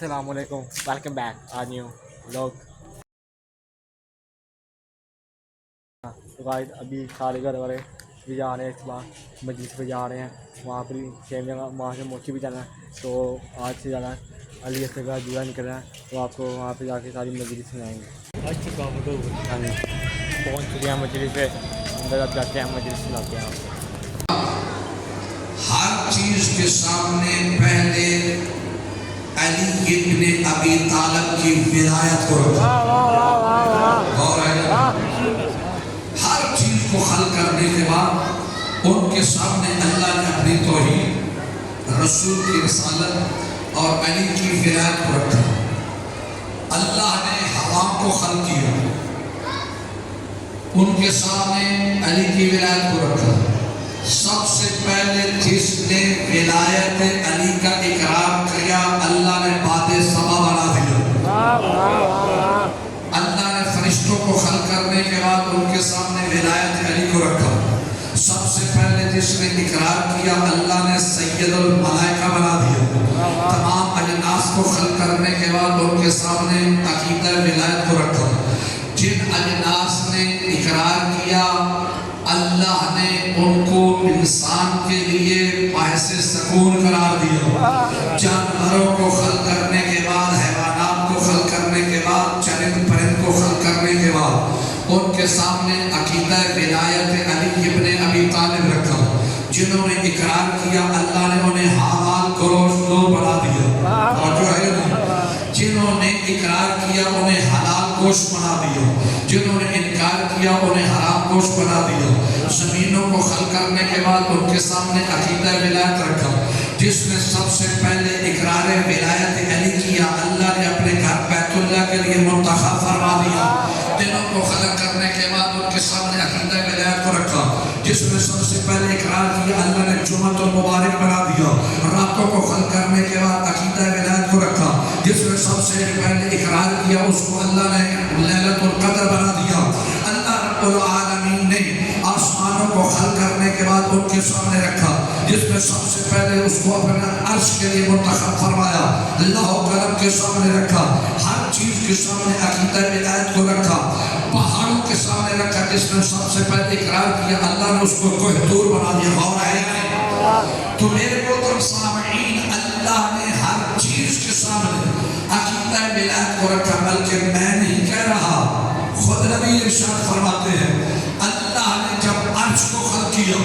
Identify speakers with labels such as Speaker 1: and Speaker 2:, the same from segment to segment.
Speaker 1: السلام علیکم، welcome back آ new لوگ غائد ابھی سارے گھر والے بھی جا رہے ہیں، اس بار مجلس پہ جا رہے ہیں، وہاں پر سیم جگہ وہاں سے موچی بھی جانا ہے، تو آج سے جانا ہے علی سے کا جوڑا نکل رہا ہے، تو آپ کو وہاں پہ جا کے ساری مجلس سنائیں گے۔ ہاں جی، پہنچ چکے ہیں مجلس پہ، اندر اب جاتے ہیں مجلس سناتے ہیں آپ کو۔
Speaker 2: ہر چیز کے سامنے پہلے علی ابن ابی طالب کی ولایت کو رکھا، اور ہر چیز کو حل کرنے کے بعد ان کے سامنے اللہ نے اپنی توحید، رسول کی رسالت اور علی کی ولایت کو رکھا۔ اللہ نے ہوا کو حل کیا، ان کے سامنے علی کی ولایت کو رکھا۔ سب سے پہلے جس نے ولایت علی کا اقرار کیا، اللہ نے باد سما بنا دیا۔ اللہ نے فرشتوں کو خلق کرنے کے بعد ان کے سامنے ولایت علی کو رکھا۔ سب سے پہلے جس نے اقرار کیا، اللہ نے سید الملائکہ بنا دیا۔ تمام اجناس کو خلق کرنے کے بعد ان کے سامنے عقیدہ ولایت کو رکھا۔ جن اجناس نے اقرار کیا، اللہ نے ان کو انسان کے لیے باعث سکون قرار دیا۔ جانوروں کو خلق کرنے کے بعد، حیوانات کو خلق کرنے کے بعد، چرند پرند کو خلق کرنے کے بعد ان کے سامنے عقیدہ ولایت علی ابن ابی طالب رکھا۔ جنہوں نے اقرار کیا، اللہ نے انہیں حلال گوشت بنا دیا۔ اور جو ہے جنہوں نے اقرار کیا انہیں حلال گوشت بنا دیا، جنہوں نے انکار کیا انہیں حرام گوشت بنا دیا۔ زمینوں کو خلق کرنے کے بعد ان کے سامنے عقیدہ ولایت رکھا۔ جس نے سب سے پہلے اقرار ولایت علی کیا، اللہ نے اپنے گھر بیت اللہ کے لیے منتخب فرما دیا۔ دنوں کو خلق کرنے کے بعد ان کے سامنے عقیدہ ولایت کو رکھا۔ جس نے سب سے پہلے اقرار کیا، اللہ نے جمعۃ المبارک بنا دیا۔ راتوں کو خلق کرنے کے بعد عقیدہ ولایت کو رکھا۔ جس نے سب سے پہلے اقرار کیا، اس کو اللہ نے لیلۃ القدر بنا دیا۔ اللہ رب العالمین نے آسمانوں کو خلق کرنے کے بعد ان کے سامنے رکھا۔ جس نے سب سے پہلے اس کو اپنے عرش کے لیے منتخب فرمایا، اللہ و قلم کے سامنے رکھا۔ ہر چیز کے سامنے عقیدہ ولایت کو رکھا۔ پہاڑوں کے سامنے رکھا۔ جس نے سب سے پہلے اقرار کیا، اللہ نے اس کو کوہ طور بنا دیا۔ غور ہے تو میرے محترم سامعین، اللہ نے ہر چیز کے سامنے عقیدہ ولایت کو رکھا۔ بلکہ میں نہیں کہہ رہا، خود نبی ارشاد فرماتے ہیں، اللہ نے جب عرش کو خلق کیا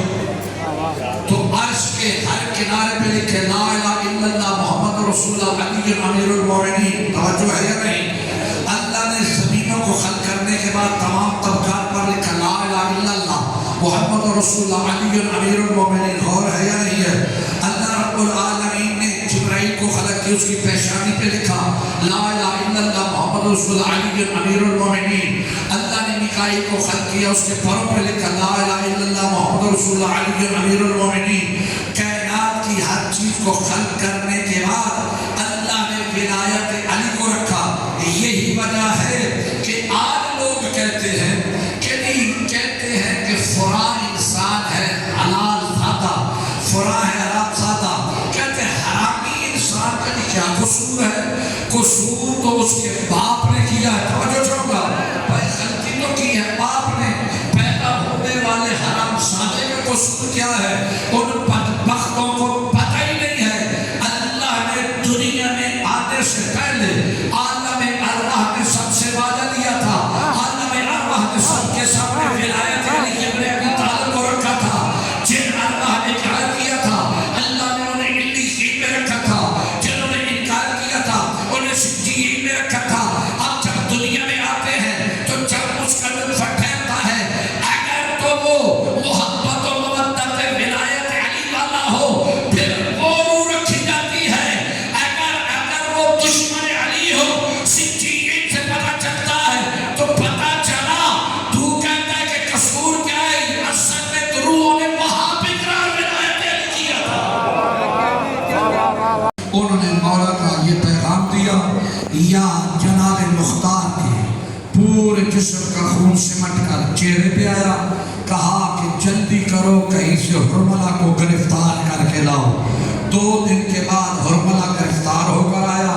Speaker 2: تو عرش کے ہر کنارے پہ لکھے لا الہ الا اللہ محمد رسول اللہ علی امیر المومنین۔ توجہ ہے یا نہیں؟ اللہ نے زمینوں کو خلق کرنے کے بعد تمام طبقات پر لکھا لا الہ الا اللہ محمد رسول اللہ علی امیر المومنین۔ غور ہے یا نہیں ہے؟ اللہ رب العالمین نے جبرائیل کو خلق کی، اس کی پیشانی پہ لکھا لا الہ الا اللہ محمد رسول اللہ علی امیر المومنین۔ اللہ نے میکائیل کو خلق کیا، اس کے پروں پہ لکھا لا الہ الا اللہ محمد رسول اللہ علی امیر المومنین۔ کائنات کی ہر چیز کو خلق کرنے کے بعد اللہ نے ولایت علی کو رکھا۔ یہی وجہ ہے کہ آج لوگ کہتے ہیں کہ نہیں، کہتے ہیں کہ فلاں انسان ہے حلال زادہ، فلاں ہے حرام زادہ، کہتے ہیں حرامی انسان کا کیا قصور ہے؟ قصور تو اس کے باپ نے کیا ہے۔ توجہ چاہوں گا، بھائی غلطی تو کی ہے باپ نے۔ پیدا ہونے والے حرام زادے کا قصور کیا ہے؟ ان بدبختوں کو پتہ ہی نہیں ہے۔ اللہ نے دنیا میں آنے سے پہلے عالم ارواح نے سب سے وعدہ لیا تھا۔ عالم ارواح نے سب کے سامنے ولایت علی ابن ابی طالب کو رکھا تھا۔ جن ارواح نے اقرار کیا تھا، اللہ نے انہیں علیین میں رکھا تھا۔ جنہوں نے انکار کیا تھا، انہیں سجین میں رکھا تھا۔ اب جب دنیا میں آتے ہیں تو جب اس کا لطف پھیلتا ہے، اگر تو وہ محبت و مودت ولایت علی والا ہو، پھر وہ روح رکھی جاتی ہے۔ اگر وہ دشمن علی ہو، سجین سے پتہ چلتا ہے تو پتہ چلا تو کہتا ہے کہ قصور کیا ہے؟ اصل میں تو روحوں نے وہاں پہ اقرار ولایت علی کیا تھا۔ انہوں نے مولا کا یہ پیغام دیا، یا جناب مختار کے پورے جسم کا خون سمٹ کر چہرے پہ آیا، کہا کہ جلدی کرو، کہیں سے حرملہ کو گرفتار کر کے لاؤ۔ 2 دن کے بعد حرملہ گرفتار ہو کر آیا۔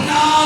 Speaker 2: 9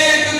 Speaker 2: 1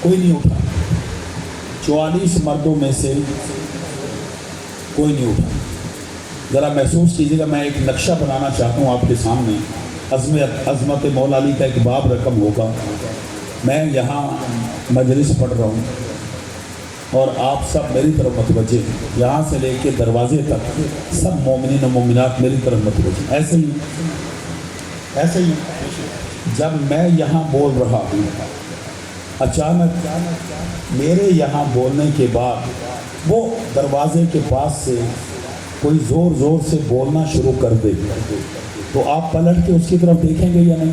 Speaker 3: کوئی نہیں اٹھا، 44 مردوں میں سے کوئی نہیں اٹھا۔ ذرا محسوس کیجیے گا، میں ایک نقشہ بنانا چاہتا ہوں آپ کے سامنے۔ عظمت مولا علی کا ایک باب رقم ہوگا، میں یہاں مجلس پڑھ رہا ہوں اور آپ سب میری طرف متوجہ ہیں، یہاں سے لے کے دروازے تک سب مومنین و مومنات میری طرف متوجہ، ایسے ہی جب میں یہاں بول رہا ہوں، اچانک میرے یہاں بولنے کے بعد وہ دروازے کے پاس سے کوئی زور سے بولنا شروع کر دے تو آپ پلٹ کے اس کی طرف دیکھیں گے یا نہیں؟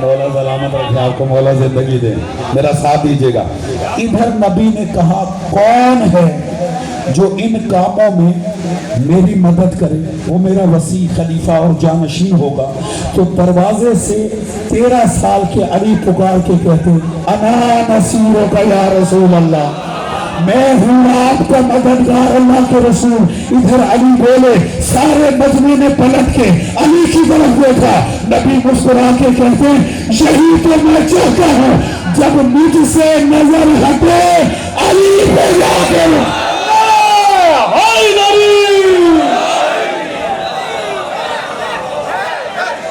Speaker 3: مولا سلامت رکھے آپ کو، مولا زندگی دے، میرا ساتھ دیجیے گا۔ ادھر نبی نے کہا کون ہے جو ان کاموں میں میری مدد کرے، وہ میرا وسیع خلیفہ اور جانشین ہوگا۔ تو دروازے سے 13 سال کے علی پکار کے کہتے انا نصیرک یا رسول اللہ، میں ہوں آپ کا مددگار اللہ کے رسول۔ ادھر علی بولے، سارے مجمع نے پلٹ کے علی کی طرف دیکھا، نبی مسکرا کے کہتے ہیں یہی تو میں چاہتا ہوں، جب مجھ سے نظر ہٹے علی پہ جا کے حیدر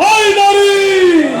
Speaker 3: حیدری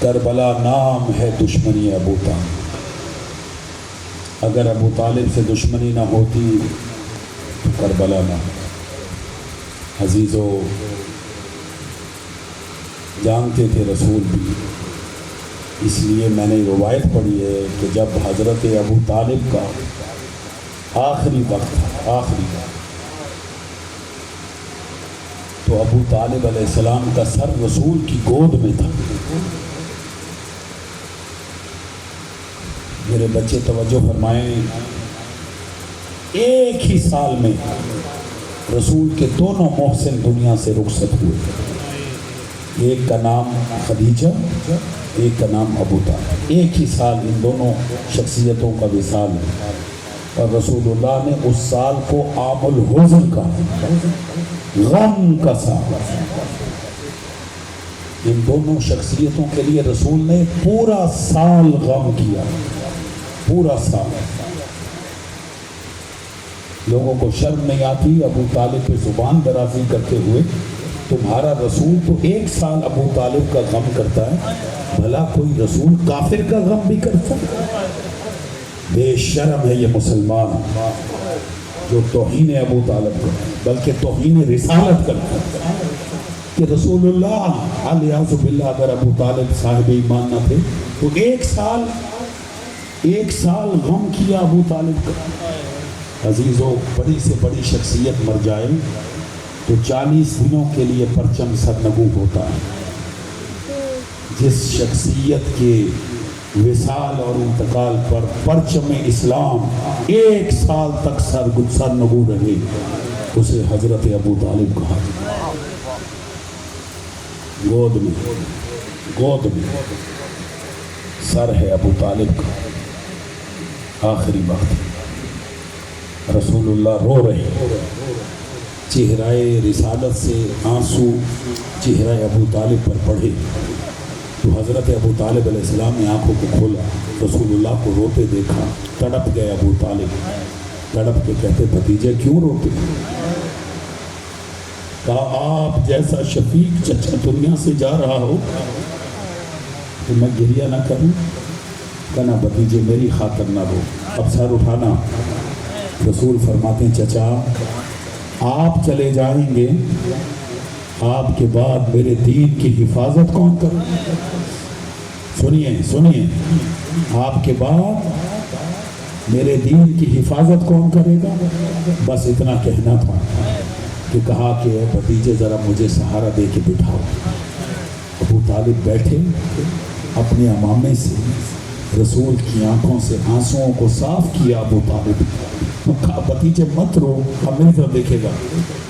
Speaker 3: کربلا نام ہے دشمنی ابو طالب، اگر ابو طالب سے دشمنی نہ ہوتی تو کربلا نہ ہوتا۔ عزیزو، جانتے تھے رسول بھی، اس لیے میں نے روایت پڑھی ہے کہ جب حضرت ابو طالب کا آخری وقت تو ابو طالب علیہ السلام کا سر رسول کی گود میں تھا۔ میرے بچے توجہ فرمائیں، ایک ہی سال میں رسول کے دونوں محسن دنیا سے رخصت ہوئے، ایک کا نام خدیجہ، ایک کا نام ابو طالب، ایک ہی سال ان دونوں شخصیتوں کا وصال ہے۔ اور رسول اللہ نے اس سال کو عام الحزن کا، غم کا سال، ان دونوں شخصیتوں کے لیے رسول نے پورا سال غم کیا، پورا سال۔ لوگوں کو شرم نہیں آتی ابو طالب پہ زبان درازی کرتے ہوئے؟ تمہارا رسول تو ایک سال ابو طالب کا غم کرتا ہے، بھلا کوئی رسول کافر کا غم بھی کرتا ہے؟ بے شرم ہے یہ مسلمان جو توہین ابو طالب کا، بلکہ توہین رسالت کرتا ہے کہ رسول اللہ علیہ باللہ اگر ابو طالب صاحب ایمان نہ تھے تو ایک سال غم کیا ابو طالب کا۔ عزیزو، بڑی سے بڑی شخصیت مر جائے تو 40 دنوں کے لیے پرچم سرنگو ہوتا ہے۔ جس شخصیت کے وصال اور انتقال پر پرچم اسلام 1 سال تک سرنگو رہے، اسے حضرت ابو طالب کہا۔ گود میں سر ہے ابو طالب کا، آخری وقت رسول اللہ رو رہے، چہرہ رسالت سے آنسو چہرہ ابو طالب پر پڑے تو حضرت ابو طالب علیہ السلام نے آنکھوں کو کھولا، رسول اللہ کو روتے دیکھا، تڑپ گئے ابو طالب، تڑپ کے کہتے بھتیجے کیوں روتے؟ کہا آپ جیسا شفیق چچا دنیا سے جا رہا ہو تو میں گریہ نہ کروں؟ کہنا بھتیجے میری خاطر نہ رو، اب سر اٹھانا۔ رسول فرماتے ہیں چچا آپ چلے جائیں گے، آپ کے بعد میرے دین کی حفاظت کون کرے؟ سنیے، آپ کے بعد میرے دین کی حفاظت کون کرے گا؟ بس اتنا کہنا تھا کہ کہا کہ بھتیجے ذرا مجھے سہارا دے کے بٹھاؤ۔ ابو طالب بیٹھے، اپنے امامے سے رسول کی آنکھوں سے آنسوؤں کو صاف کیا ابو طالب، کہا بھتیجے مت رو، ہم میری طرف دیکھے گا،